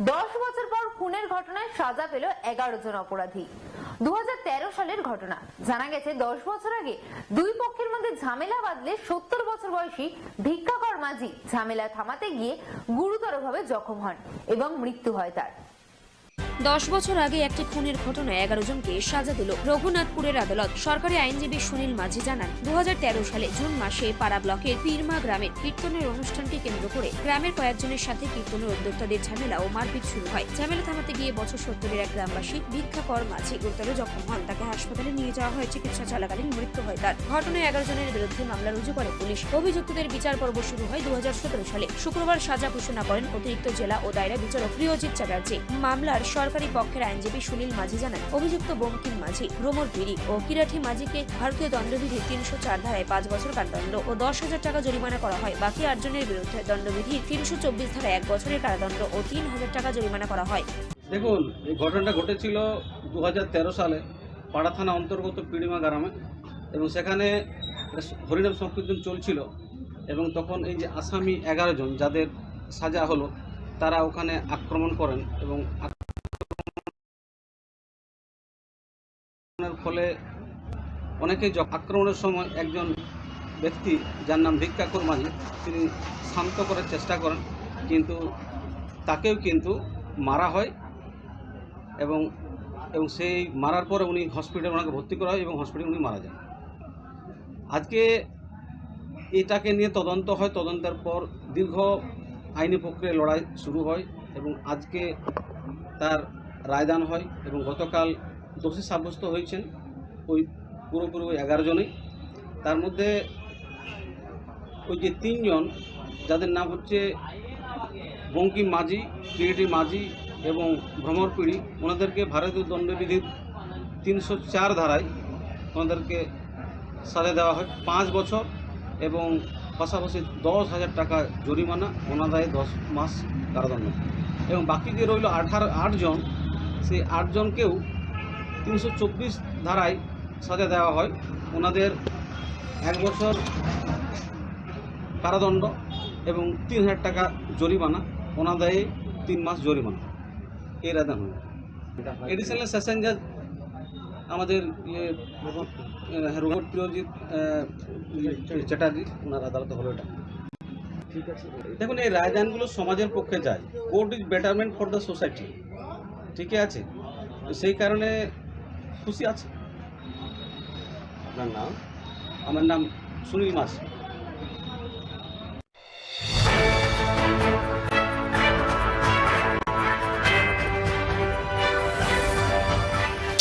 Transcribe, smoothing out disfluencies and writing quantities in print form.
10 বছর পর খুনের ঘটনায় সাজা পেল 11 জন অপরাধী। 2013 সালের ঘটনা। জানা গেছে 10 বছর আগে দুই পক্ষের মধ্যে ঝামেলা বাঁধলে 70 বছর বয়সী ভিক্ষাকর মাঝি ঝামেলা থামাতে গিয়ে গুরুতরভাবে জখম হন এবং মৃত্যু হয় তার। 10 বছর আগে একটি খুনের ঘটনায় 11 জনকে সাজা দিল রঘুনাথপুরের আদালত। সরকারি আইনজীবী সুনীল মাঝি জানান, 2013 সালে জুন মাসে পাড়া ব্লকের পীরমা গ্রামের কীর্তনের অনুষ্ঠানকে কেন্দ্র করে গ্রামের কয়েকজনের সাথে কীর্তনের উদ্যোক্তাদের ঝামেলা ও মারপিট শুরু হয়। ঝামেলা থামাতে গিয়ে বছর 70-এর এক গ্রামবাসী ভিক্ষাকর মাঝি গুরুতর জখম হন। তাকে হাসপাতালে নিয়ে যাওয়া হয়, চিকিৎসা চলাকালীন মৃত্যু হয় তার। ঘটনায় 11 জনের বিরুদ্ধে মামলা রুজু করে পুলিশ। অভিযুক্তদের বিচার পর্ব শুরু হয় 2017 সালে। শুক্রবার সাজা ঘোষণা করেন অতিরিক্ত জেলা ও দায়রা বিচারক প্রিয়জিৎ চ্যাটার্জি। মামলার সরকারি পক্ষের আইনজীবী সুনীল মাঝি জানান, অভিযুক্ত বঙ্কিম মাঝি, ভ্রমর পিড়ি ও কিরাঠি মাঝিকে ভারতীয় দণ্ডবিধির 304 ধারায় 5 বছর কারাদণ্ড ও 10,000 টাকা জরিমানা করা হয়। বাকি 8 জনের বিরুদ্ধে দণ্ডবিধির 324 ধারায় 1 বছরের কারাদণ্ড ও 3,000 টাকা জরিমানা করা হয়। দেখুন, এই ঘটনাটা ঘটেছিল 2013 সালে পাড়া থানা অন্তর্গত পীড়িমা গ্রামে, এবং সেখানে হরিনাম সংকীর্তন চলছিল এবং তখন এই যে আসামি 11 জন যাদের সাজা হলো, তারা ওখানে আক্রমণ করেন এবং ফলে অনেকেই আক্রমণের সময় একজন ব্যক্তি যার নাম ভিক্ষাকর মাঝি, তিনি শান্ত করার চেষ্টা করেন, কিন্তু তাকেও কিন্তু মারা হয় এবং সেই মারার পরে উনি হসপিটালে ওনাকে ভর্তি করা হয় এবং হসপিটালে উনি মারা যান। আজকে এটাকে নিয়ে তদন্ত হয়, তদন্তের পর দীর্ঘ আইনি প্রক্রিয়ায় লড়াই শুরু হয় এবং আজকে তার রায়দান হয় এবং গতকাল দোষী সাব্যস্ত হয়েছেন ওই পুরোপুরি 11 জনেই। তার মধ্যে ওই যে 3 জন যাদের নাম হচ্ছে বঙ্কিম মাঝি, কিরিটি মাঝি এবং ভ্রমর পিড়ি, ওনাদেরকে ভারতীয় দণ্ডবিধির 304 ধারায় ওনাদেরকে সাজা দেওয়া হয় 5 বছর এবং পাশাপাশি 10,000 টাকা জরিমানা, অনাদায়ে 10 মাস কারাদণ্ড। এবং বাকি যে রইল 8 জন, সেই 8 জনকেও 324 ধারায় সাজা দেওয়া হয়। ওনাদের 1 বছর কারাদণ্ড এবং 3,000 টাকা জরিমানা, অনাদায়ে 3 মাস জরিমানা, এই রায়দান হয়। এডিশনাল সেশন জাজ আমাদের প্রিয়জিৎ চ্যাটার্জি, ওনার আদালতে হলো এটা। ঠিক আছে, দেখুন, এই রায়দানগুলো সমাজের পক্ষে যায়। Court is betterment for the society, ঠিক আছে? সেই কারণে খুশি আছে। আপনার নাম? আমার নাম সুনীল মাঝি।